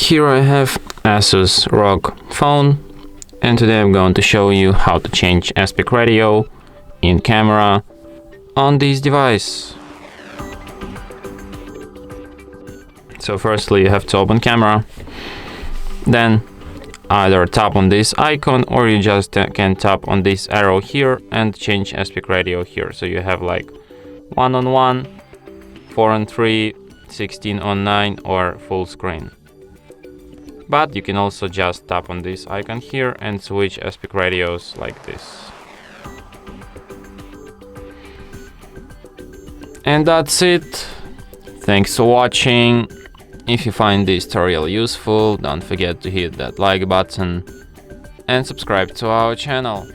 Here I have Asus ROG Phone, and today I'm going to show you how to change aspect ratio in camera on this device. So firstly you have to open camera, then either tap on this icon or you just can tap on this arrow here and change aspect ratio here. So you have like 1:1, 4:3, 16:9 or full screen. But you can also just tap on this icon here and switch aspect ratios like this. And that's it. Thanks for watching. If you find this tutorial useful, don't forget to hit that like button and subscribe to our channel.